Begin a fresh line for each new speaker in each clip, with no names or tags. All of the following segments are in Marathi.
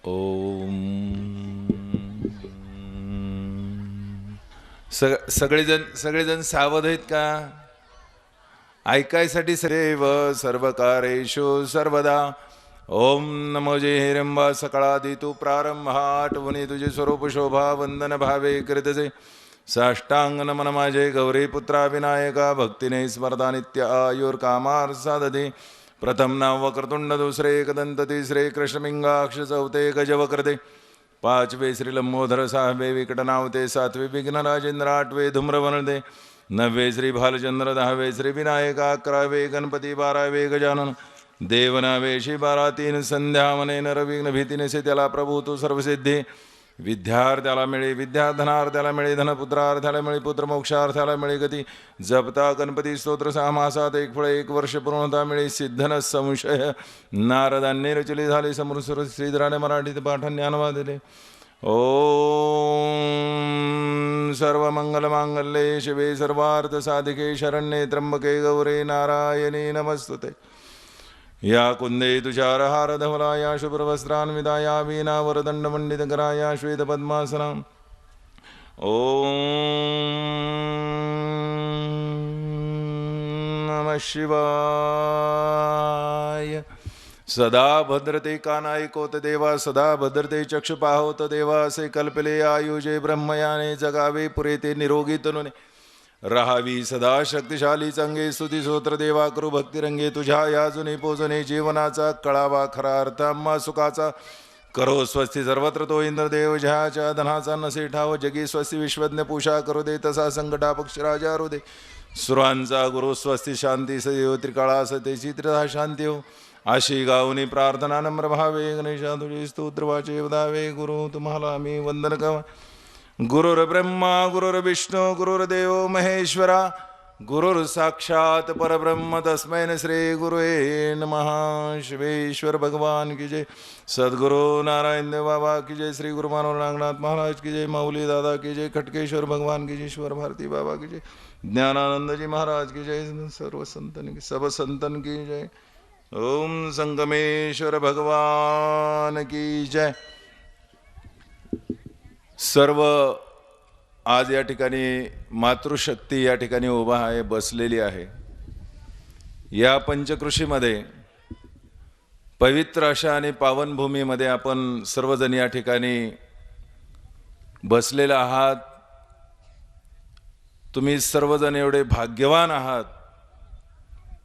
ओम सगळेजण सावध आहेत का? ऐकायसाठी सर्व सर्वकारेषु सर्वदा ओम नमो जय हिरंबा सकळादितु प्रारंभाटवनी तुझे स्वरूप शोभा वंदन भावे कृतजे साष्टांग नमन माझे गौरी पुत्रा विनायका भक्तीने स्मरता नित्य आयुर्कामार साधते प्रथम नाम वक्रतुंड दुसरे एकदंत तिसरे कृष्णमिंगाक्ष चौथे गजवक्रते पाचवे श्री लंबोधर सहावे विकटनावते सातवे विघ्न राजेंद्र आठवे धूम्रवनदे नववे श्री भालचंद्र दहावे श्री विनायक अकरावे गणपती बारावे गजानन देवनावे श्री बारा तीन संध्या मने नरविघ्न भीतीने से त्याला प्रभू तू सर्वसिद्धी विद्यार्थ्याला मिळे विद्या धनार्थ्याला मिळे धनपुत्रार्थ्याला मिळे पुत्र मोक्षार्थ्याला मिळे गती जपता गणपती स्तोत्र 6 मासात एक फळ 1 वर्ष पूर्णता मिळे सिद्धन संशय नारदांनी रचले झाले समृसुर श्रीधराने मराठीत पाठ ज्ञानवा दिले ओम सर्व मंगल मांगल्ये शिवे सर्वार्थ साधिके शरण्ये त्र्यंबके गौरे नारायणी नमस्तुते या कुंदे तुषारहार धवलाया शुभ्रवस्त्रान्विताया वीणा वरदंड मंडितकराया श्वेत पद्मासना ओम नमः शिवाय सदा भद्रते कानायकोत देवा सदा भद्रते चक्षु पाहोत देवा असे कल्पले आयुजे ब्रह्मयाने जगावे पुरेते निरोगी तनुने राहावी सदा शक्तिशाली चांगे स्तुती स्तोत्र देवा करू भक्तिरंगे तुझ्या या जुने पोजने जीवनाचा कळावा खरा अर्थ आम्हा सुखाचा करो स्वस्ती सर्वत्र तो इंद्रदेव ज्याच्या धनाचा नसे ठाव जगी स्वस्ती विश्वज्ञ पूषा करू दे तसा संकटा पक्षराजा रू दे सुरांचा गुरु स्वस्ती शांती सदैव त्रिकाळा सतेची त्रिधा शांती हो अशी गावनी प्रार्थना नम्र भावे गणेशा तुझे स्तोत्र वाचे वदावे गुरु तुम्हाला आम्ही वंदन कवा गुरुर्ब्रह्मा गुरुर्विष्णू गुरुर्देव महेश्वरा गुरुर साक्षात परब्रह्म तस्मै श्री गुरुवे नमः शिवेश्वर भगवान की जय सद्गुरु नारायण देव बाबा की जय श्री गुरु मानव नागनाथ महाराज की जय माऊली दादा की जय खटकेश्वर भगवान की जय ईश्वर भारती बाबा की जय ज्ञानानंद जी महाराज की जय सर्व संतन की सब संतन की जय ओम संगमेश्वर भगवान की जय। सर्व आज या ठिकाणी मातृशक्ती या ठिकाणी उभा आहे बसलेली आहे। या पंचकृषीमध्ये पवित्र अशा आणि पावनभूमीमध्ये आपण सर्वजण या ठिकाणी बसलेले आहात। तुम्ही सर्वजण एवढे भाग्यवान आहात,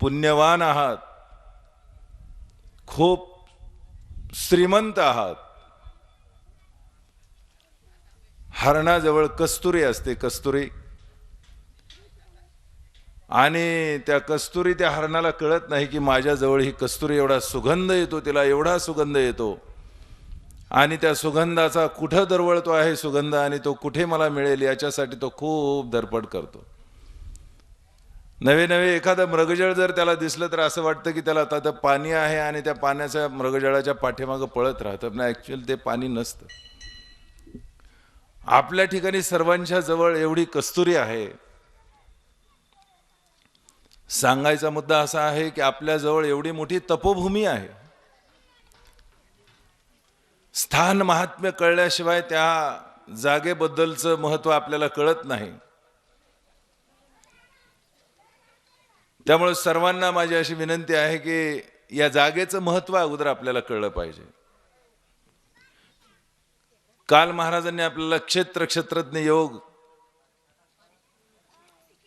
पुण्यवान आहात, खूप श्रीमंत आहात। हरणाजवळ कस्तुरी असते, कस्तुरी, आणि त्या कस्तुरी त्या हरणाला कळत नाही की माझ्याजवळ ही कस्तुरी एवढा सुगंध येतो, तिला एवढा सुगंध येतो आणि त्या सुगंधाचा कुठं दरवळतो आहे सुगंध आणि तो कुठे मला मिळेल याच्यासाठी तो खूप धडपड करतो। नवे नवे एखादा मृगजळ जर त्याला दिसलं तर असं वाटतं की त्याला आता पाणी आहे आणि त्या पाण्याच्या मृगजळाच्या पाठीमागे पळत राहतं, पण ॲक्च्युअली ते पाणी नसतं। आपल्या ठिकाणी सर्वांच्या जवळ एवढी कस्तुरी आहे। सांगायचा मुद्दा असा आहे की आपल्या जवळ एवढी मोठी तपोभूमी आहे। स्थान महात्म्य कळल्याशिवाय त्या जागेबद्दलचं महत्त्व आपल्याला कळत नाही। त्यामुळे सर्वांना माझी अशी विनंती आहे की या जागेचं महत्त्व अगोदर आपल्याला कळलं पाहिजे। काल महाराजांनी आपल्याला क्षेत्रज्ञ योग,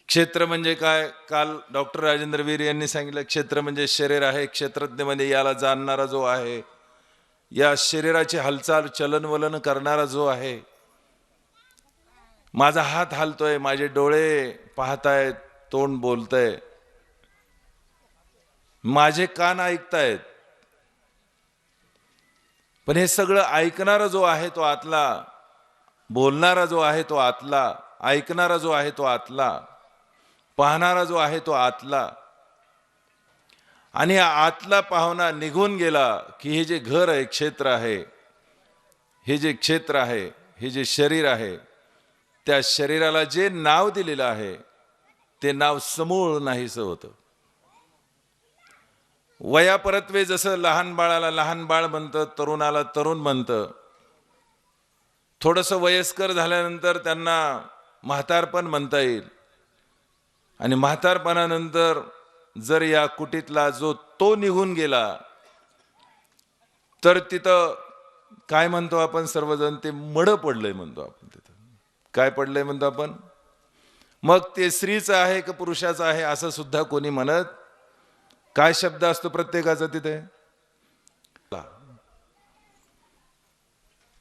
क्षेत्र म्हणजे काय, काल डॉक्टर राजेंद्र वीर यांनी सांगितलं क्षेत्र म्हणजे शरीर आहे। क्षेत्रज्ञ म्हणजे याला जाणणारा जो आहे, या शरीराची हालचाल चलनवलन करणारा जो आहे। माझा हात हालतोय, माझे डोळे पाहतायत, तोंड बोलतंय, माझे कान ऐकतायत, पण हे सगळं ऐकणारा जो आहे तो आतला, बोलणारा जो आहे तो आतला, ऐकणारा जो आहे तो आतला, पाहणारा जो आहे तो आतला। आणि आतला पाहुणा निघून गेला की हे जे घर आहे, क्षेत्र आहे, हे जे क्षेत्र आहे, हे जे शरीर आहे, त्या शरीराला जे नाव दिलेलं आहे ते नाव समूळ नाहीसं होतं। वयापरत्वे जसं लहान बाळाला लहान बाळ म्हणतं, तरुणाला तरुण म्हणतं, थोडंसं वयस्कर झाल्यानंतर त्यांना म्हातारपण म्हणता येईल. आणि म्हातारपणानंतर जर या कुटीतला जो तो निघून गेला तर तिथं काय म्हणतो आपण सर्वजण, ते मड पडलंय म्हणतो आपण. तिथं काय पडलंय म्हणतो आपण? मग ते स्त्रीचं आहे का पुरुषाचं आहे असं सुद्धा कोणी म्हणत. काय शब्द असतो प्रत्येकाचा तिथे?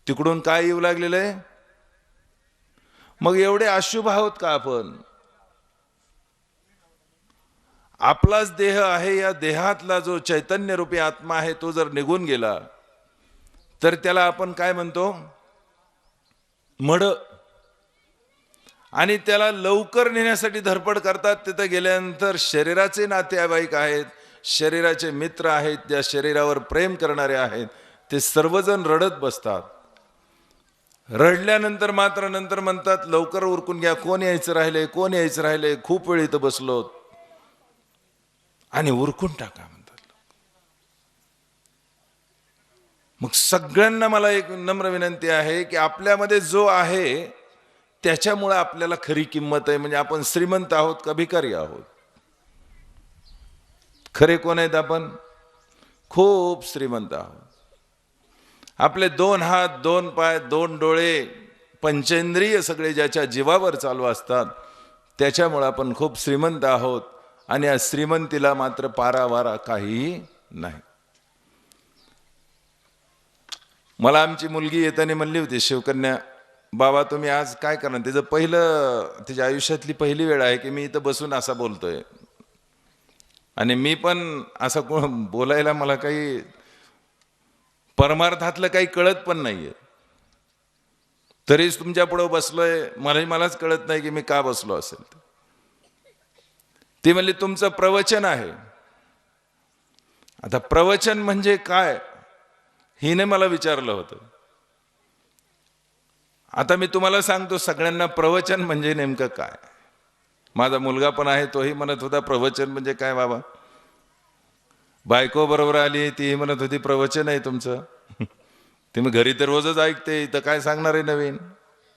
तिकडून काय येऊ लागलेलं आहे? मग एवढे अशुभ आहोत का आपण? आपलाच देह आहे, या देहातला जो चैतन्य रूपी आत्मा आहे तो जर निघून गेला तर त्याला आपण काय म्हणतो? मड. आणि त्याला लवकर नेण्यासाठी धडपड करतात. तिथे गेल्यानंतर शरीराचे नातेवाईक आहेत, शरीराचे मित्र आहेत, ज्या शरीरावर प्रेम करणारे आहेत, ते सर्वजण रडत बसतात. रडल्यानंतर मात्र नंतर म्हणतात लवकर उरकून घ्या, कोण यायचं राहिले, कोण यायचं राहिले, खूप वेळ इथं बसलो आणि उरकून टाका म्हणतात. मग सगळ्यांना मला एक नम्र विनंती आहे की आपल्यामध्ये जो आहे त्याच्यामुळे आपल्याला खरी किंमत आहे. म्हणजे आपण श्रीमंत आहोत का भिकारी आहोत? खरे कोण आहेत आपण? खूप श्रीमंत आहोत. आपले 2 हात, 2 पाय, 2 डोळे, पंचेंद्रिय सगळे ज्याच्या जीवावर चालू असतात त्याच्यामुळे आपण खूप श्रीमंत आहोत. आणि या श्रीमंतीला मात्र पारावारा काहीही नाही. मला आमची मुलगी येताना म्हणली होती, शिवकन्या, बाबा तुम्ही आज काय करणार? तिच्या आयुष्यातली पहिली वेळ आहे की मी इथं बसून असा बोलतोय. आणि मी पण असं बोलायला मला काही परमार्थातलं काही कळत पण नाहीये, तरीच तुमच्या पुढे बसलोय. मलाच कळत नाही की मी का बसलो असेल. ती म्हणली तुमचं प्रवचन आहे. आता प्रवचन म्हणजे काय हिने मला विचारलं होतं. आता मी तुम्हाला सांगतो सगळ्यांना प्रवचन म्हणजे नेमकं काय. माझा मुलगा पण आहे, तोही म्हणत होता प्रवचन म्हणजे काय बाबा. बायको बरोबर आली, तीही म्हणत होती प्रवचन आहे तुमचं. ती मी घरी तर रोजच ऐकते, इथं काय सांगणार आहे नवीन.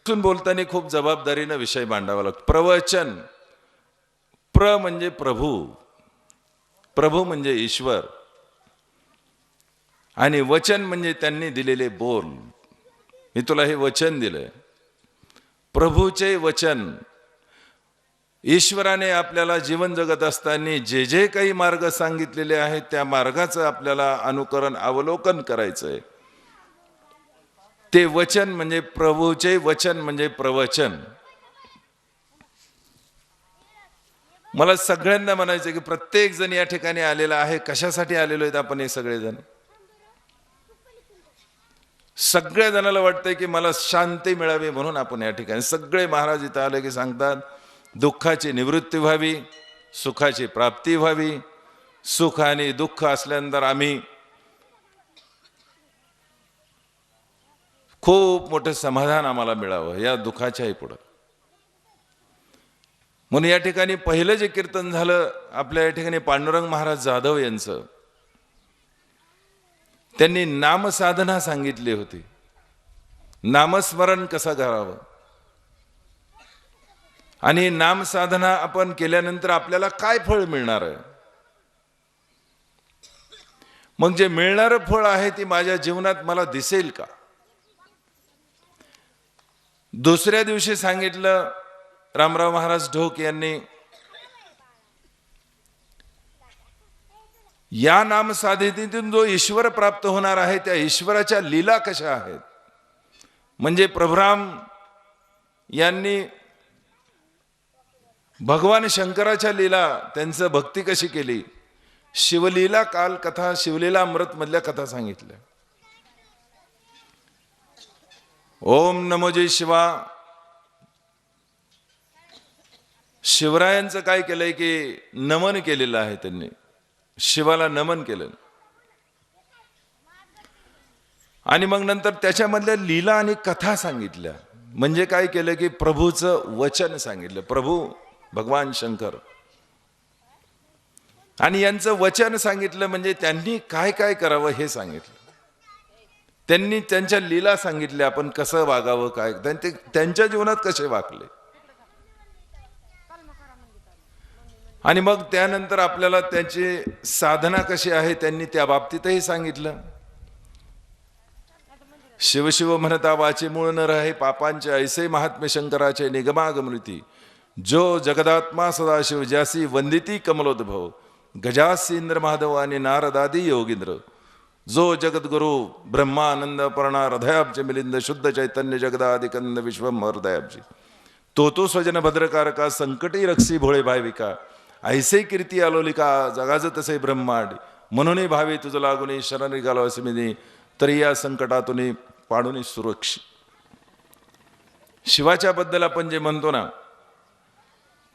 बोलताना खूप जबाबदारीनं विषय मांडावा लागतो. प्रवचन, प्र म्हणजे प्रभू, प्रभू म्हणजे ईश्वर, आणि वचन म्हणजे त्यांनी दिलेले बोल. मी तुला हे वचन दिलंय, प्रभूचे वचन. ईश्वराने आपल्याला जीवन जगत असताना जे जे काही मार्ग सांगितलेले आहेत त्या मार्गाचं आपल्याला अनुकरण, अवलोकन करायचंय. ते वचन म्हणजे प्रभूचे वचन म्हणजे प्रवचन. मला सगळ्यांना म्हणायचं की प्रत्येक जण या ठिकाणी आलेला आहे. कशासाठी आलेलो आहेत आपण हे सगळेजण? सगळ्या जणाला वाटतंय की मला शांती मिळावी म्हणून आपण या ठिकाणी सगळे. महाराज इथं आले की सांगतात दुःखाची निवृत्ती व्हावी, सुखाची प्राप्ती व्हावी. सुख आणि दुःख असल्यानंतर आम्ही खूप मोठं समाधान आम्हाला मिळावं या दुःखाच्याही पुढं. म्हणून या ठिकाणी पहिलं जे कीर्तन झालं आपल्या या ठिकाणी पांडुरंग महाराज जाधव यांचं, त्यांनी नामसाधना सांगितली होती. नामस्मरण कसं करावं, आणि नामसाधना आपण केल्यानंतर आपल्याला काय फळ मिळणार आहे. मग जे मिळणारं फळ आहे ती माझ्या जीवनात मला दिसेल का. दुसऱ्या दिवशी सांगितलं रामराव महाराज ढोक यांनी, या नामसाधनेतून जो ईश्वर प्राप्त होणार आहे त्या ईश्वराच्या लीला कशा आहेत. म्हणजे प्रभुराम यांनी भगवान शंकराच्या लीला, त्यांचं भक्ती कशी केली, शिवलीला काल कथा, शिवलीला अमृत मधल्या कथा सांगितल्या. ओम नमो जय शिवा. शिवरायांचं काय केलंय की नमन केलेलं आहे, त्यांनी शिवाला नमन केलं. आणि मग नंतर त्याच्यामधल्या लीला आणि कथा सांगितल्या. म्हणजे काय केलं की प्रभूचं वचन सांगितलं. प्रभू भगवान शंकर आणि यांचं वचन सांगितलं म्हणजे त्यांनी काय काय करावं हे सांगितलं. त्यांनी त्यांच्या लीला सांगितल्या, आपण कसं वागावं, काय त्यांच्या जीवनात कसे वागले. आणि मग त्यानंतर आपल्याला त्याची साधना कशी आहे त्यांनी त्या बाबतीतही सांगितलं. शिव शिव म्हणता वाचे मूळ न रहे पापांचे, ऐसे महात्म्य शंकराचे निगमागमृती. जो जगदात्मा सदाशिव ज्यासी वंदिती कमलोद्भव, गजासी इंद्र महादेव आणि नारदादी योगींद्र. जो जगद्गुरु ब्रह्मानंद पर्णा हृदयाब्ज मिलिंद शुद्ध चैतन्य जगदादिकंद विश्वम हृदयाब्जी. तो स्वजन भद्रकारका संकटी रक्षी भोळे भाविका. ऐसे कीर्ती आलोलिका जगाज तसे ब्रह्मांड. म्हणून भावे तुझ लागुनी शरण निघालो अस्मिनी, तरी या संकटातून पाडून सुरक्षित. शिवाच्या बद्दल आपण जे म्हणतो ना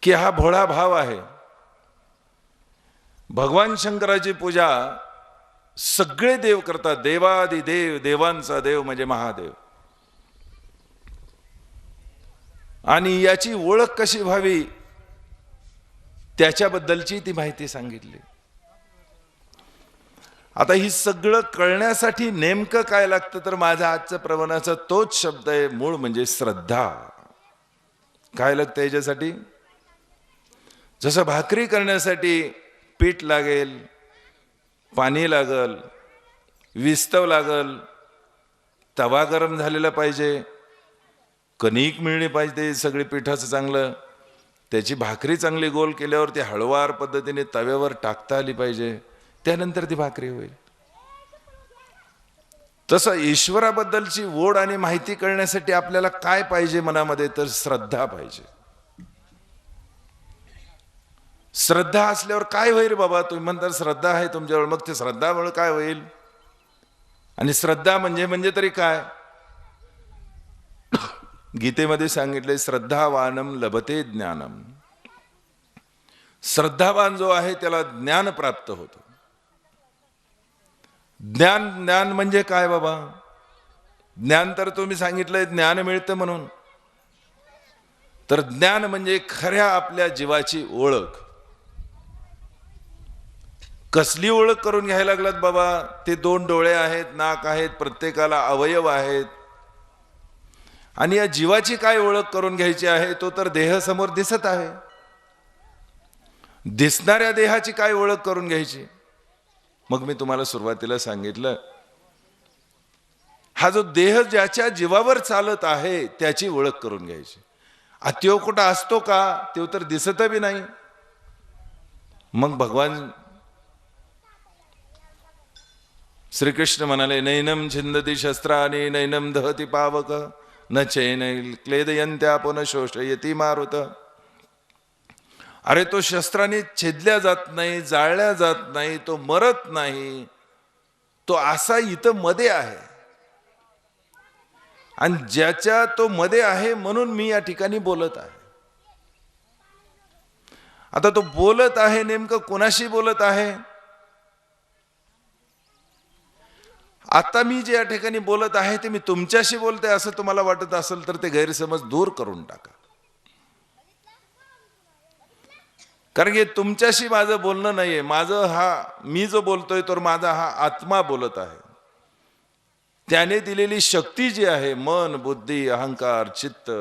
की हा भोळा भाव आहे. भगवान शंकराची पूजा सगळे देव करतात. देवादी देव, देवांचा देव म्हणजे महादेव. आणि याची ओळख कशी व्हावी त्याच्याबद्दलची ती माहिती सांगितली. आता ही सगळं कळण्यासाठी नेमकं काय लागतं, तर माझा आजच्या प्रवचनाचा तोच शब्द आहे, मूळ म्हणजे श्रद्धा. काय लागतं याच्यासाठी? जसं भाकरी करण्यासाठी पीठ लागेल, पाणी लागल, विस्तव लागल, तवा गरम झालेला पाहिजे, कणिक मिळली पाहिजे सगळी पिठाचं चांगलं, त्याची भाकरी चांगली गोल केल्यावर ती हळूवार पद्धतीने तव्यावर टाकता आली पाहिजे, त्यानंतर ती भाकरी होईल. तसं ईश्वराबद्दलची ओढ आणि माहिती कळण्यासाठी आपल्याला काय पाहिजे मनामध्ये, तर श्रद्धा पाहिजे. श्रद्धा असल्यावर काय होईल बाबा? तुम्ही म्हणता श्रद्धा आहे तुमच्यावर, मग ते श्रद्धामुळे काय होईल? आणि श्रद्धा म्हणजे तरी काय? गीतेमध्ये सांगितले श्रद्धावानम लभते ज्ञानम. श्रद्धावान जो आहे त्याला ज्ञान प्राप्त होतं. ज्ञान म्हणजे काय बाबा? ज्ञान तर तुम्ही सांगितलंय ज्ञान मिळतं म्हणून. तर ज्ञान म्हणजे खऱ्या आपल्या जीवाची ओळख. कसली ओळख करून घ्यायला लागलात बाबा? ते 2 डोळे आहेत, नाक आहेत, प्रत्येकाला अवयव आहेत. आणि या जीवाची काय ओळख करून घ्यायची आहे? तो तर देह समोर दिसत आहे. दिसणाऱ्या देहाची काय ओळख करून घ्यायची? मग मी तुम्हाला सुरुवातीला सांगितलं, हा जो देह ज्याच्या जीवावर चालत आहे त्याची ओळख करून घ्यायची. त्यो कुठं असतो का? तो तर दिसत बी नाही. मग भगवान श्रीकृष्ण म्हणाले, नैनम छिंदती शस्त्रानि नैनम दहती पावक न चैनैल क्लेदयंत्या पुन शोषयती मारुत. अरे तो शस्त्राने छेदल्या जात नाही, जाळल्या जात नाही, तो मरत नाही, तो असा इथं मध्ये आहे. आणि ज्याच्या तो मध्ये आहे म्हणून मी या ठिकाणी बोलत आहे. आता तो बोलत आहे, नेमकं कोणाशी बोलत आहे? आता मी जे या ठिकाणी बोलत आहे ते मी तुमच्याशी बोलते असं तुम्हाला वाटत असेल तर ते गैरसमज दूर करून टाका. कारण की तुमच्याशी माझं बोलणं नाहीये. मी जो बोलतोय तर माझा हा आत्मा बोलत आहे. त्याने दिलेली शक्ती जी आहे, मन, बुद्धी, अहंकार, चित्त,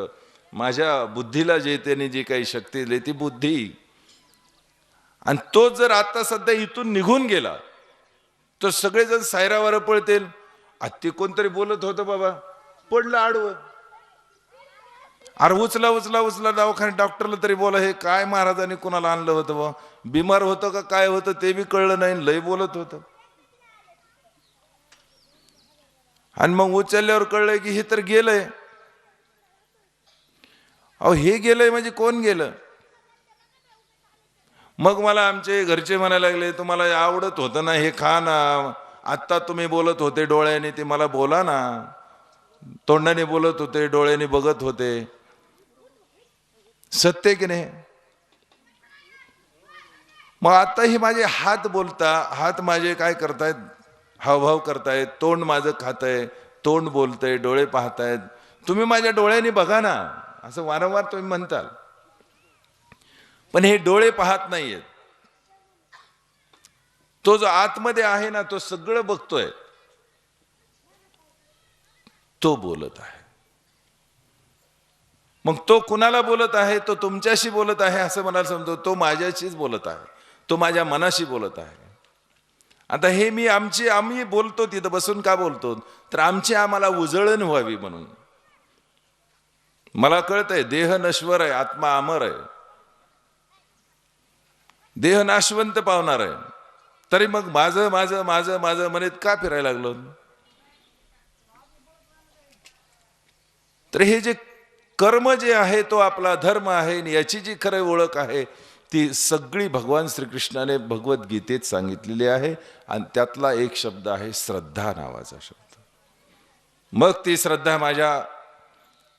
माझ्या बुद्धीला जे त्याने जी काही शक्ती दिली ती बुद्धी. आणि तो जर आता सध्या इथून निघून गेला तर सगळेजण सायरावर पळतील. ते कोणतरी बोलत होतं बाबा, पडलं आडवं. अरे उचला उचला उचला दवाखान्यात डॉक्टरला तरी बोला, हे काय महाराजांनी कुणाला आणलं होतं बा? बिमार होतं का काय होतं ते बी कळलं नाही, लय बोलत होतं. आणि मग उचलल्यावर कळलंय की हे तर गेलंय. अहो हे गेलंय म्हणजे कोण गेलं? मग मला आमचे घरचे म्हणायला लागले, तुम्हाला आवडत होतं ना हे खा ना, आत्ता तुम्ही बोलत होते डोळ्याने, ते मला बोला ना. तोंडाने बोलत होते, डोळ्याने बघत होते. सत्य की नाही? मग आता ही माझे हात बोलता, हात माझे काय करतायत? हावभाव करतायत, तोंड माझं खातंय, तोंड बोलतंय, डोळे पाहतायत. तुम्ही माझ्या डोळ्याने बघा ना असं वारंवार तुम्ही म्हणताल, पण हे डोळे पाहत नाहीयेत. तो जो आतमध्ये आहे ना, तो सगळं बघतोय, तो बोलत आहे. मग तो कुणाला बोलत आहे? तो तुमच्याशी बोलत आहे असं मला समजतो. तो माझ्याशीच बोलत आहे, तो माझ्या मनाशी बोलत आहे. आता हे आम्ही बोलतो तिथं बसून का बोलतो? तर आम्हाला उजळण व्हावी म्हणून. मला कळतंय देह नश्वर आहे, आत्मा अमर आहे. देह नाशवंत पावणार आहे, तरी मग माझं माझं माझं माझं म्हणत का फिरायला लागलो? तर हे जे कर्म जे आहे तो आपला धर्म आहे, याची जी खरी ओळख आहे ती सगळी भगवान श्रीकृष्णाने भगवद्गीतेत सांगितलेली आहे. आणि त्यातला एक शब्द आहे श्रद्धा नावाचा शब्द. मग ती श्रद्धा माझ्या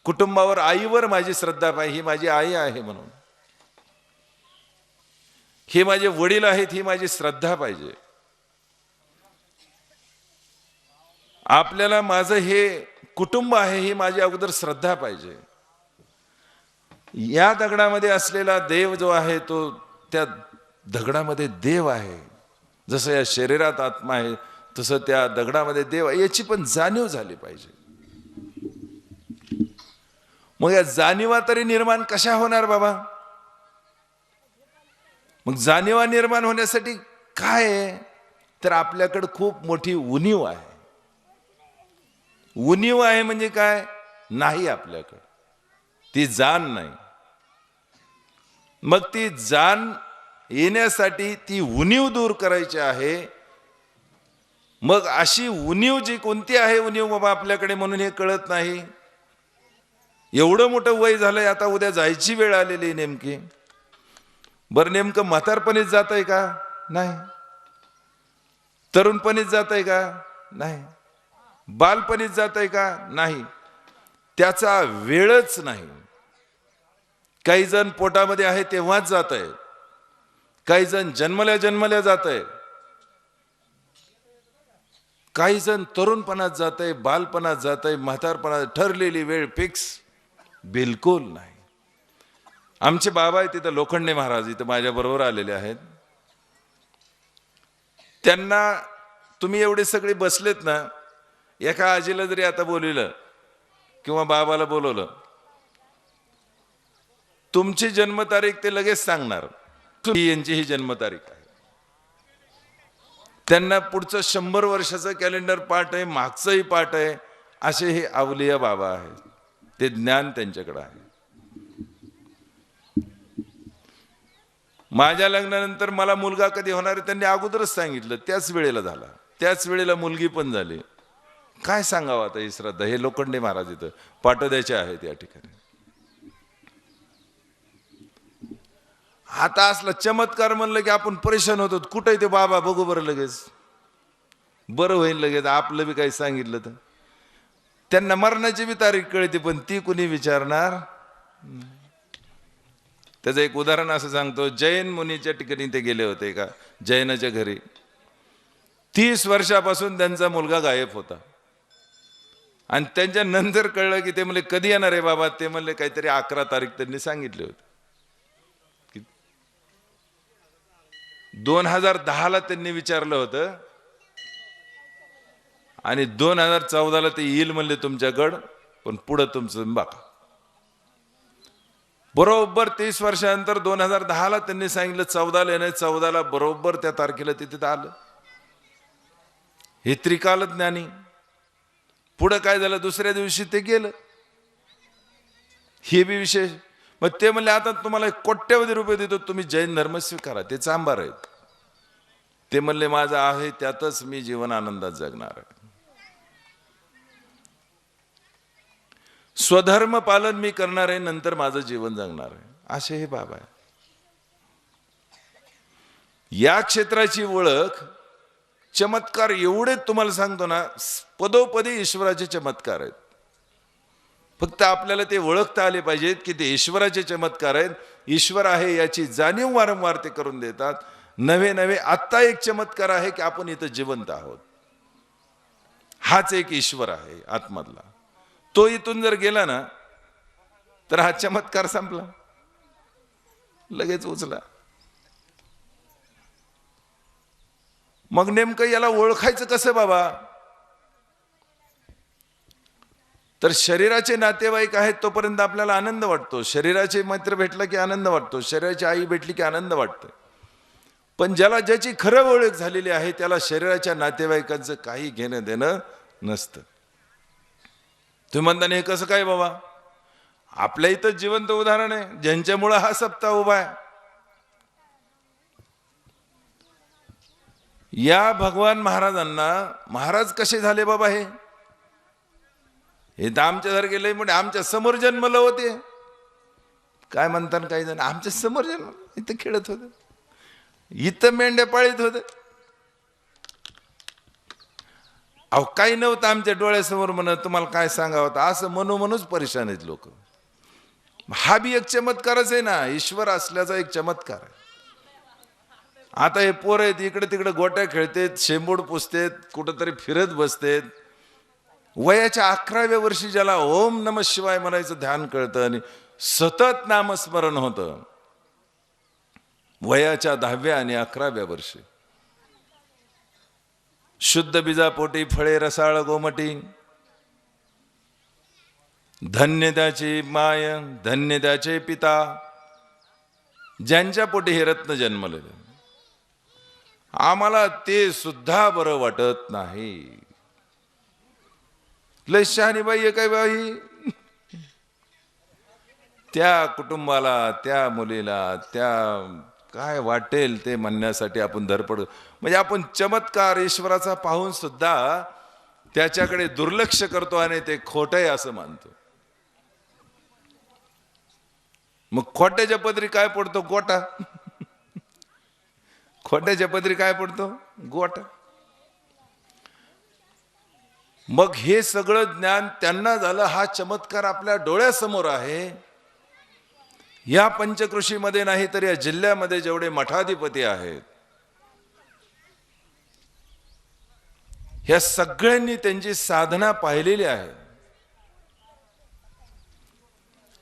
कुटुंबावर, आईवर माझी श्रद्धा पाहिजे. ही माझी आई आहे म्हणून, हे माझे वडील आहेत ही माझी श्रद्धा पाहिजे. आपल्याला माझं हे कुटुंब आहे ही माझी अगोदर श्रद्धा पाहिजे. या दगडामध्ये असलेला देव जो आहे तो त्या दगडामध्ये देव आहे. जसं या शरीरात आत्मा आहे तसं त्या दगडामध्ये देव आहे, याची पण जाणीव झाली पाहिजे. मग या जाणीवा तरी निर्माण कशा होणार बाबा? मग जाणीवा निर्माण होण्यासाठी काय आहे? तर आपल्याकडे खूप मोठी उणीव आहे. उणीव आहे म्हणजे काय? नाही आपल्याकडे ती जाण नाही. मग ती जाण येण्यासाठी ती उणीव दूर करायची आहे. मग अशी उणीव जी कोणती आहे उणीव बाबा आपल्याकडे म्हणून हे कळत नाही. एवढं मोठं वय झालंय, आता उद्या जायची वेळ आलेली नेमकी. बरं नेमकं म्हातारपणीच जात आहे का? नाही. तरुणपणीच जात आहे का? नाही. बालपणीच जात आहे का? नाही. त्याचा वेळच नाही. काही जण पोटामध्ये आहे तेव्हाच जात आहे, काही जण जन्मल्या जन्मल्या जात आहे, काही जण तरुणपणात जात आहे, बालपणात जात आहे, म्हातारपणात. ठरलेली वेळ फिक्स बिलकुल नाही. आमचे बाबा आहे तिथं लोखंडे महाराज, इथं माझ्या बरोबर आलेले आहेत. त्यांना तुम्ही एवढे सगळे बसलेत ना, एका आजीला जरी आता बोलवलं किंवा बाबाला बोलवलं, तुमची जन्मतारीख ते लगेच सांगणार. यांची ही जन्मतारीख आहे. त्यांना पुढचं 100 वर्षाचं कॅलेंडर पाठ आहे, मागचंही पाठ आहे. असे हे अवलिया बाबा आहेत. ते ज्ञान त्यांच्याकडे आहे. माझ्या लग्नानंतर मला मुलगा कधी होणार आहे त्यांनी अगोदरच सांगितलं. त्याच वेळेला झाला, त्याच वेळेला मुलगी पण झाली. काय सांगावं आता ही श्रद्धा. हे लोखंडे महाराज इथं पाटोद्याचे आहेत या ठिकाणी. आता असला चमत्कार म्हणलं की आपण परेशान होतो. कुठे ते बाबा बघू बरं लगेच, बरं होईल लगेच. आपलं बी काही सांगितलं तर त्यांना मरणाची बी तारीख कळते, पण ती कुणी विचारणार. त्याचं एक उदाहरण असं सांगतो. जैन मुनीच्या ठिकाणी ते गेले होते का जैनाच्या घरी. 30 वर्षापासून त्यांचा मुलगा गायब होता. आणि त्यांच्या नंतर कळलं की ते म्हणले कधी येणार आहे बाबा? ते म्हणले काहीतरी 11 तारीख त्यांनी सांगितले होते. 2010ला त्यांनी विचारलं होतं आणि 2014ला ते येईल म्हणले तुमच्याकडं, पण पुढं तुमचं बघा. बरोबर 30 वर्षानंतर 2010ला त्यांनी सांगितलं 14ला येणे. 14ला बरोबर त्या तारखेला तिथे आलं. हे त्रिकाल ज्ञानी. पुढं काय झालं? दुसऱ्या दिवशी ते गेलं. हे बी विशेष. मग ते म्हणले आता तुम्हाला कोट्यवधी रुपये देतो, तुम्ही जैन धर्म स्वीकारा. ते चांभार आहेत. ते म्हणले माझं आहे त्यातच मी जीवन आनंदात जगणार आहे. स्वधर्म पालन मी करणार आहे, नंतर माझं जीवन जगणार आहे. असे हे बाबा आहे. या क्षेत्राची ओळख, चमत्कार एवढे तुम्हाला सांगतो ना, पदोपदी ईश्वराचे चमत्कार आहेत. फक्त आपल्याला ते ओळखता आले पाहिजेत की ते ईश्वराचे चमत्कार आहेत. ईश्वर आहे याची जाणीव वारंवार ते करून देतात. नवे नवे. आत्ता एक चमत्कार आहे की आपण इथं जिवंत आहोत. हाच एक ईश्वर आहे आतमधला. तो इथून जर गेला ना तर हा चमत्कार संपला, लगेच उचला. मग नेमकं याला ओळखायचं कसं बाबा? तर शरीराचे नातेवाईक आहेत तोपर्यंत आपल्याला आनंद वाटतो, शरीराचे मित्र भेटला की आनंद वाटतो, शरीराची आई भेटली की आनंद वाटतो. पण ज्याला ज्याची खरं ओळख झालेली आहे त्याला शरीराच्या नातेवाईकांचं काही घेणं देणं नसतं. तुम्ही म्हणता हे कसं काय बाबा? आपल्या इथं जिवंत उदाहरण आहे ज्यांच्यामुळे हा सप्ताह उभा आहे. या भगवान महाराजांना महाराज कसे झाले बाबा? हे तर आमच्यासारखे लय म्हणजे आमच्या समोर जन्मलं होते. काय म्हणतात काही जण, आमच्या समोर जन्म, इथं खेळत होते, इथं मेंढ्या पाळीत होते. अहो काही नव्हतं आमच्या डोळ्यासमोर म्हणत, तुम्हाला काय सांगावं असं म्हणूनच परेशान आहेत लोक. हा बी एक चमत्कारच आहे ना, ईश्वर असल्याचा एक चमत्कार आहे. आता हे पोर आहेत इकडे तिकडे गोट्या खेळतेत, शेंबूड पुसतेत, कुठंतरी फिरत बसतेत. वयाच्या 11व्या वर्षी ज्याला ओम नमः शिवाय म्हणायचं ध्यान कळतं आणि सतत नामस्मरण होतं, वयाच्या 10व्या आणि 11व्या वर्षी शुद्ध बीजापोटी फळे रसाळ गोमटी, धन्य त्याची माय धन्य त्याचे पिता, ज्यांच्या पोटी हे रत्न जन्मलेले, आम्हाला ते सुद्धा बरं वाटत नाही. लय शहाणी बाई आहे काय बाई? त्या कुटुंबाला, त्या मुलीला, त्या काय वाटेल ते म्हणण्यासाठी आपण धडपड, म्हणजे आपण चमत्कार ईश्वराचा पाहून सुद्धा त्याच्याकडे दुर्लक्ष करतो आणि ते खोटं आहे असं मानतो. मग खोट्याच्या पदरी काय पडतो? गोटा. खोट्याच्या पदरी काय पडतो? गोटा. मग हे सगळं ज्ञान त्यांना झालं, हा चमत्कार आपल्या डोळ्यासमोर आहे. या पंचकृषीमध्ये नाही तर या जिल्ह्यामध्ये जेवढे मठाधिपती आहेत, ह्या सगळ्यांनी त्यांची साधना पाहिलेली आहे.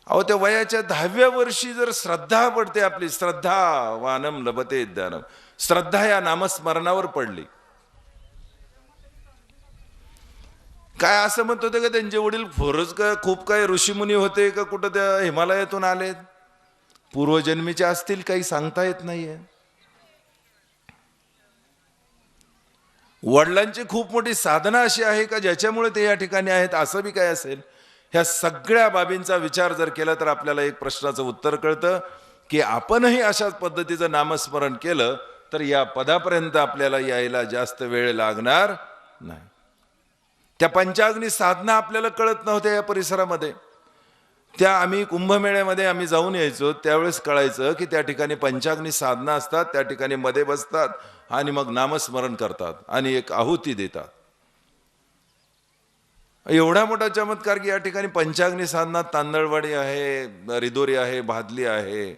अहो त्या वयाच्या 10व्या वर्षी जर श्रद्धा पडते आपली, श्रद्धा वानम लभते ज्ञानम, श्रद्धा या नामस्मरणावर पडली. काय असं म्हणत होते का त्यांचे वडील फोरच का खूप काय ऋषीमुनी होते का कुठं त्या हिमालयातून आलेत? पूर्वजन्मीचे असतील, काही सांगता येत नाहीये. वडिलांची खूप मोठी साधना अशी आहे का ज्याच्यामुळे ते या ठिकाणी आहेत, असं बी काय असेल? ह्या सगळ्या बाबींचा विचार जर केला तर आपल्याला एक प्रश्नाचं उत्तर कळतं की आपणही अशाच पद्धतीचं नामस्मरण केलं तर या पदापर्यंत आपल्याला यायला जास्त वेळ लागणार नाही. त्या पंचाग्नी साधना आपल्याला कळत नव्हत्या या परिसरामध्ये. त्या आम्ही कुंभमेळ्यामध्ये आम्ही जाऊन यायचो त्यावेळेस कळायचं की त्या ठिकाणी पंचाग्नी साधना असतात, त्या ठिकाणी मध्ये बसतात आणि मग नामस्मरण करतात आणि एक आहुती देतात. एवढा मोठा चमत्कार की या ठिकाणी पंचाग्नी साधना, तांदळवाडी आहे, रिदोरी आहे, भादली आहे.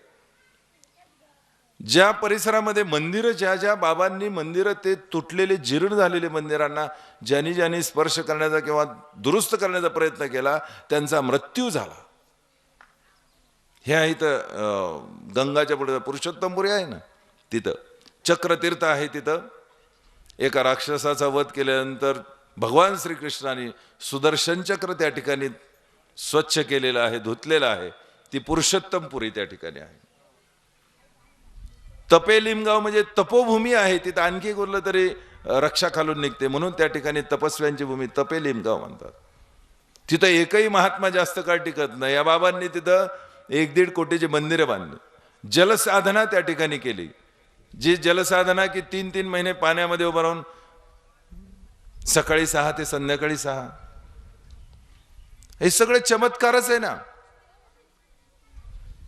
ज्या परिसरामध्ये मंदिरं, ज्या ज्या बाबांनी मंदिरं, ते तुटलेले जीर्ण झालेले मंदिरांना ज्यांनी ज्यांनी स्पर्श करण्याचा किंवा दुरुस्त करण्याचा प्रयत्न केला त्यांचा मृत्यू झाला. ह्या इथं गंगाच्या पुढे पुरुषोत्तमपुरी आहे ना, तिथं चक्रतीर्थ आहे. तिथं एका राक्षसाचा वध केल्यानंतर भगवान श्रीकृष्णाने सुदर्शन चक्र त्या ठिकाणी स्वच्छ केलेलं आहे, धुतलेलं आहे. ती पुरुषोत्तमपुरी त्या ठिकाणी आहे. तपेलिमगाव म्हणजे तपोभूमी आहे. तिथं आणखी कुठलं तरी रक्षा खालून निघते म्हणून त्या ठिकाणी तपस्व्यांची भूमी तपेलिमगाव म्हणतात. तिथं एकही महात्मा जास्त काळ टिकत नाही. या बाबांनी तिथं 1-1.5 कोटीची मंदिरं बांधली. जलसाधना त्या ठिकाणी केली, जी जलसाधना की 3-3 महिने पाण्यामध्ये उभं राहून सकाळी 6 ते संध्याकाळी 6, हे सगळे चमत्कारच आहे ना.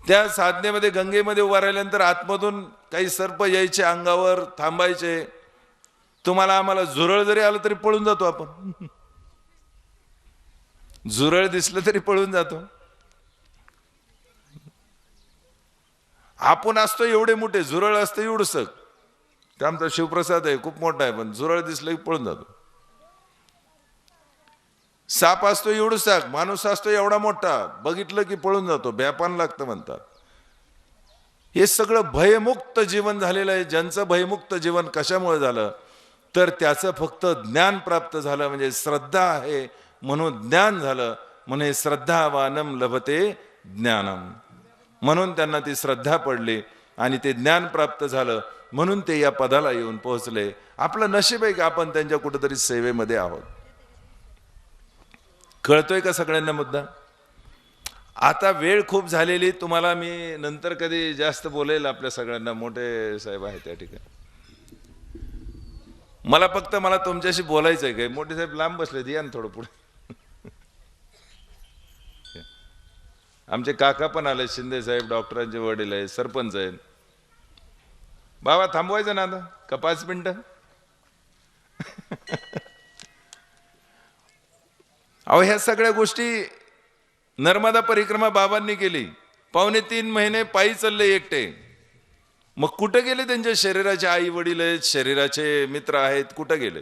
त्या साधनेमध्ये गंगेमध्ये उभा राहिल्यानंतर आतमधून काही सर्प यायचे, अंगावर थांबायचे. तुम्हाला आम्हाला झुरळ जरी आलं तरी पळून जातो आपण. झुरळ दिसलं तरी पळून जातो. आपण असतो एवढे मोठे, झुरळ असतं एवढंसं. ते आमचा शिवप्रसाद आहे, खूप मोठा आहे, पण झुरळ दिसलं की पळून जातो. साप असतो एवढूसा, माणूस असतो एवढा मोठा, बघितलं की पळून जातो, भ्यापान लागतं म्हणतात. हे सगळं भयमुक्त जीवन झालेलं आहे. ज्यांचं भयमुक्त जीवन कशामुळे झालं? तर त्याचं फक्त ज्ञान प्राप्त झालं, म्हणजे श्रद्धा आहे म्हणून ज्ञान झालं. म्हणे श्रद्धावानम लभते ज्ञानम, म्हणून त्यांना ती श्रद्धा पडली आणि ते ज्ञान प्राप्त झालं, म्हणून ते या पदाला येऊन पोहोचले. आपलं नशीब आहे की आपण त्यांच्या कुठेतरी सेवेमध्ये आहोत. कळतोय का सगळ्यांना मुद्दा? आता वेळ खूप झालेली, तुम्हाला मी नंतर कधी जास्त बोलेल. आपल्या सगळ्यांना मोठे साहेब आहेत त्या ठिकाणी. मला तुमच्याशी बोलायचं आहे. काय मोठे साहेब लांब बसले, या ना थोडं पुढे. आमचे काका पण आले, शिंदे साहेब, डॉक्टरांचे वडील आहेत, सरपंच आहेत. बाबा थांबवायचं ना आता का 5 मिनिटं? अहो ह्या सगळ्या गोष्टी नर्मदा परिक्रमा बाबांनी केली. 2.5 महिने पायी चालले एकटे. मग कुठं गेले त्यांच्या शरीराचे आई वडील आहेत, शरीराचे मित्र आहेत, कुठं गेले?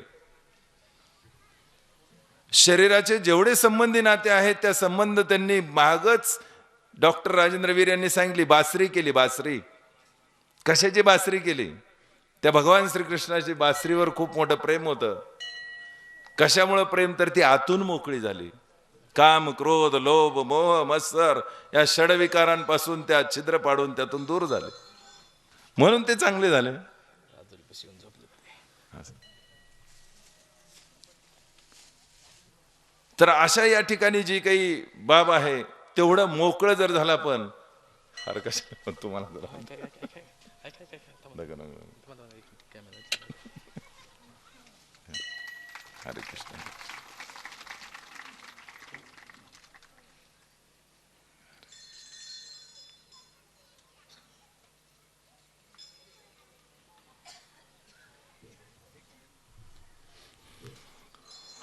शरीराचे जेवढे संबंधी नाते आहेत त्या संबंध त्यांनी मागच डॉक्टर राजेंद्र वीर यांनी सांगितली बासरी केली. बासरी कशाची बासरी केली? त्या भगवान श्रीकृष्णाची बासरीवर खूप मोठं प्रेम होतं. कशामुळे प्रेम? तर ती आतून मोकळी झाली. काम, क्रोध, लोभ, मोह, मत्सर या षडविकारांपासून त्या छिद्र पाडून त्यातून दूर झाले, म्हणून ते चांगले झाले. तर अशा या ठिकाणी जी काही बाब आहे तेवढं मोकळं जर झाला, पण हर कशा तुम्हाला हरे कृष्ण.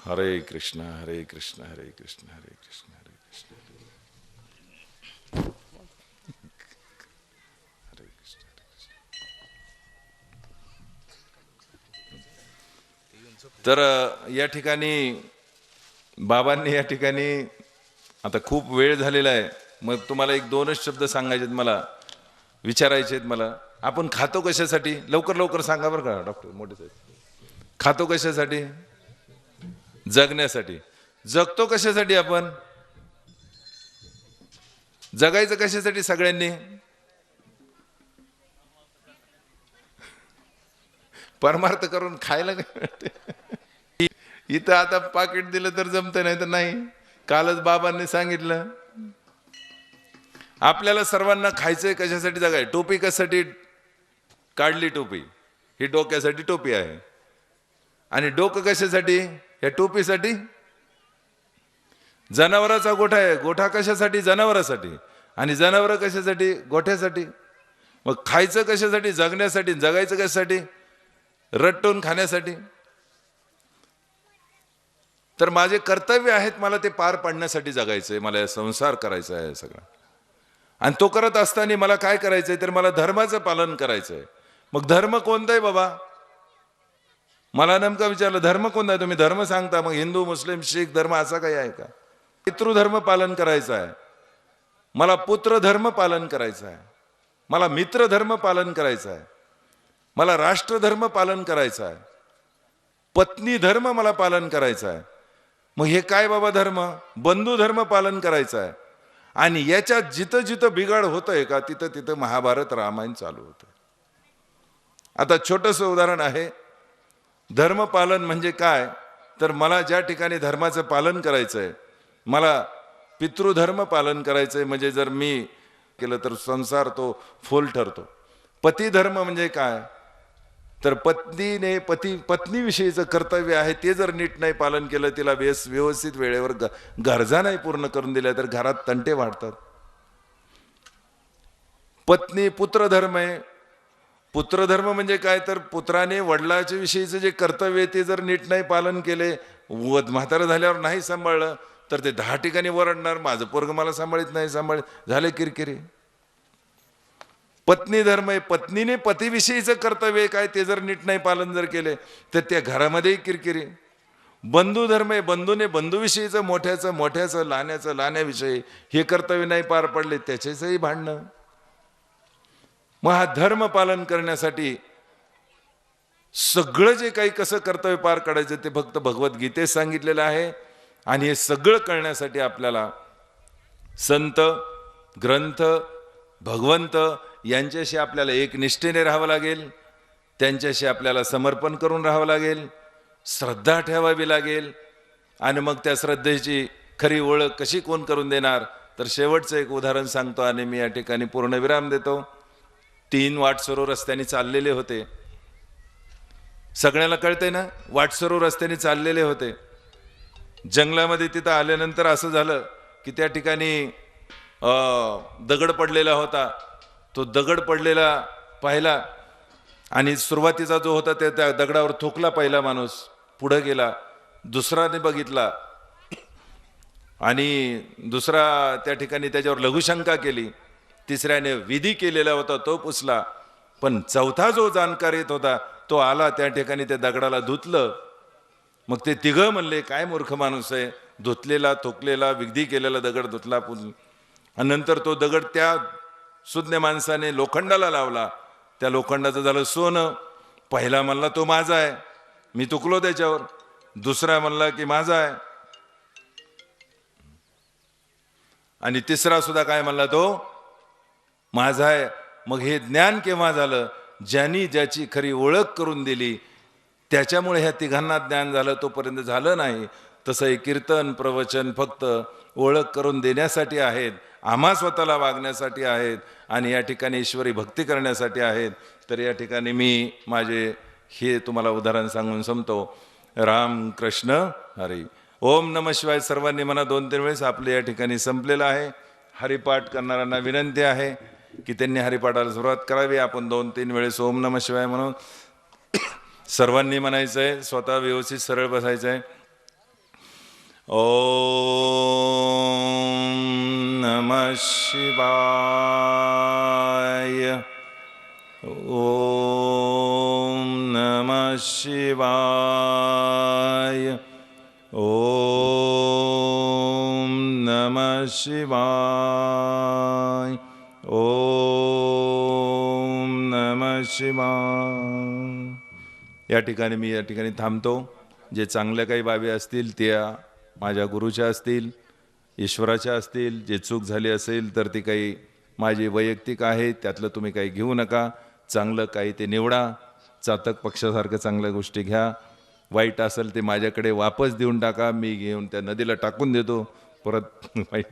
हरे कृष्ण हरे कृष्ण हरे कृष्ण हरे कृष्ण हरे कृष्ण हरे कृष्ण. तर या ठिकाणी बाबांनी या ठिकाणी आता खूप वेळ झालेला आहे. मग तुम्हाला 1-2च शब्द सांगायचे आहेत, मला विचारायचे आहेत. मला आपण खातो कशासाठी? लवकर लवकर सांगा बरं का डॉक्टर मोठे साहेब. खातो कशासाठी? जगण्यासाठी. जगतो कशासाठी? आपण जगायचं कशासाठी? सगळ्यांनी परमार्थ करून खायला काय मिळते? इथं आता पाकिट दिलं तर जमतं, नाही तर नाही. कालच बाबांनी सांगितलं आपल्याला सर्वांना खायचंय कशासाठी? जगाय. टोपी कशासाठी काढली? टोपी ही डोक्यासाठी टोपी आहे. आणि डोकं कशासाठी? या टोपीसाठी. जनावराचा गोठा आहे, गोठा कशासाठी? जनावरासाठी. आणि जनावर कशासाठी? गोठ्यासाठी. मग खायचं कशासाठी? जगण्यासाठी. जगायचं कशासाठी? रट्टून खाण्यासाठी. तर माझे कर्तव्य आहेत, मला ते पार पाडण्यासाठी जगायचंय, मला संसार करायचा आहे सगळा. आणि तो करत असताना मला काय करायचंय? तर मला धर्माचं पालन करायचंय. मग धर्म कोणता आहे बाबा? मला नेमकं विचारलं धर्म कोणता आहे? तुम्ही धर्म सांगता, मग हिंदू, मुस्लिम, शीख धर्म असा काही आहे का? पितृधर्म पालन करायचा आहे, मला पुत्र धर्म पालन करायचा आहे, मला मित्र धर्म पालन करायचा आहे, मला राष्ट्रधर्म पालन करायचा आहे, पत्नी धर्म मला पालन करायचा आहे. मग हे काय बाबा धर्म? बंधू धर्म पालन करायचा आहे. आणि याच्यात जिथं जिथं बिघाड होतंय का तिथं तिथं महाभारत रामायण चालू होतं. आता छोटंसं उदाहरण आहे. धर्म पालन म्हणजे काय? तर मला ज्या ठिकाणी धर्माचं पालन करायचंय, मला पितृधर्म पालन करायचंय, म्हणजे जर मी केलं तर संसार तो फोल ठरतो. पती धर्म म्हणजे काय? तर पत्नीने पत्नीविषयीचं कर्तव्य आहे ते जर नीट नाही पालन केलं, तिला व्यवस्थित वेळेवर गरजा नाही पूर्ण करून दिल्या तर घरात तंटे वाढतात. पत्नी पुत्रधर्म आहे. पुत्रधर्म म्हणजे काय? तर पुत्राने वडिलाच्या विषयीचं जे कर्तव्य आहे ते जर नीट नाही पालन केले, म्हातारं झाल्यावर नाही सांभाळलं तर ते 10 ठिकाणी ओरडणार, माझं पोरग मला सांभाळीत नाही, झाले किरकिरी. पत्नी धर्म आहे. पत्नीने पतीविषयीचं कर्तव्य काय ते जर नीट नाही पालन जर केले तर त्या घरामध्येही किरकिरी. बंधू धर्म आहे. बंधूने बंधूविषयीचं मोठ्याचं लहान्याविषयी हे कर्तव्य नाही पार पडले, त्याचेही भांडणं. मग हा धर्म पालन करण्यासाठी सगळं जे काही कसं कर्तव्य पार काढायचं ते फक्त भगवद्गीतेत सांगितलेलं आहे. आणि हे सगळं कळण्यासाठी आपल्याला संत, ग्रंथ, भगवंत यांच्याशी आपल्याला एक निष्ठेने राहावं लागेल. त्यांच्याशी आपल्याला समर्पण करून राहावं लागेल, श्रद्धा ठेवावी लागेल. आणि मग त्या श्रद्धेची खरी ओळख कशी कोण करून देणार? तर शेवटचं एक उदाहरण सांगतो आणि मी या ठिकाणी पूर्णविराम देतो. 3 वाटसरू रस्त्याने चाललेले होते. सगळ्याला कळतंय ना, वाटसरू रस्त्याने चाललेले होते. जंगलामध्ये तिथं आल्यानंतर असं झालं की त्या ठिकाणी दगड पडलेला होता. तो दगड पडलेला पाहिला आणि सुरुवातीचा जो होता त्या दगडावर थुकला पहिला माणूस, पुढे गेला. दुसराने बघितला आणि दुसरा त्या ठिकाणी त्याच्यावर लघुशंका केली. तिसऱ्याने विधी केलेला होता तो पुसला. पण चौथा जो जाणकार येत होता तो आला, त्या ठिकाणी त्या दगडाला धुतलं. मग ते तिघं म्हणले, काय मूर्ख माणूस आहे, धुतलेला, थुकलेला, विधी केलेला दगड धुतला आणि नंतर तो दगड त्या सुज्ञ माणसाने लोखंडाला लावला. त्या लोखंडाचं झालं सोनं. पहिला म्हणला तो माझा आहे, मी तुकलो त्याच्यावर. दुसरा म्हणला की माझा आहे. आणि तिसरा सुद्धा काय म्हणला, तो माझा आहे. मग हे ज्ञान केव्हा झालं? ज्यांनी ज्याची खरी ओळख करून दिली त्याच्यामुळे ह्या तिघांना ज्ञान झालं, तोपर्यंत झालं नाही. तसं हे कीर्तन प्रवचन फक्त ओळख करून देण्यासाठी आहेत, आम्हा स्वतःला वागण्यासाठी आहेत आणि या ठिकाणी ईश्वरी भक्ती करण्यासाठी आहेत. तर या ठिकाणी मी माझे हे तुम्हाला उदाहरण सांगून संपतो. राम कृष्ण हरी. ओम नमः शिवाय. सर्वांनी म्हणा 2-3 वेळेस. आपले या ठिकाणी संपलेलं आहे. हरिपाठ करणाऱ्यांना विनंती आहे की त्यांनी हरिपाठाला सुरुवात करावी. आपण 2-3 वेळेस ओम नमः शिवाय म्हणून सर्वांनी म्हणायचं आहे. स्वतः व्यवस्थित सरळ बसायचं आहे. ओम नमः शिवाय. ओम नमः शिवाय. ओम नमः शिवाय. ओम नमः शिवाय. या ठिकाणी मी या ठिकाणी थांबतो. जे चांगल्या काही बाबी असतील त्या माझ्या गुरुच्या असतील, ईश्वराच्या असतील. जे चूक झाली असेल तर ती काही माझी वैयक्तिक आहे, त्यातलं तुम्ही काही घेऊ नका. चांगलं काही ते निवडा. चातक पक्षासारख्या चांगल्या गोष्टी घ्या. वाईट असेल ते माझ्याकडे वापस देऊन टाका. मी घेऊन त्या नदीला टाकून देतो परत वाईट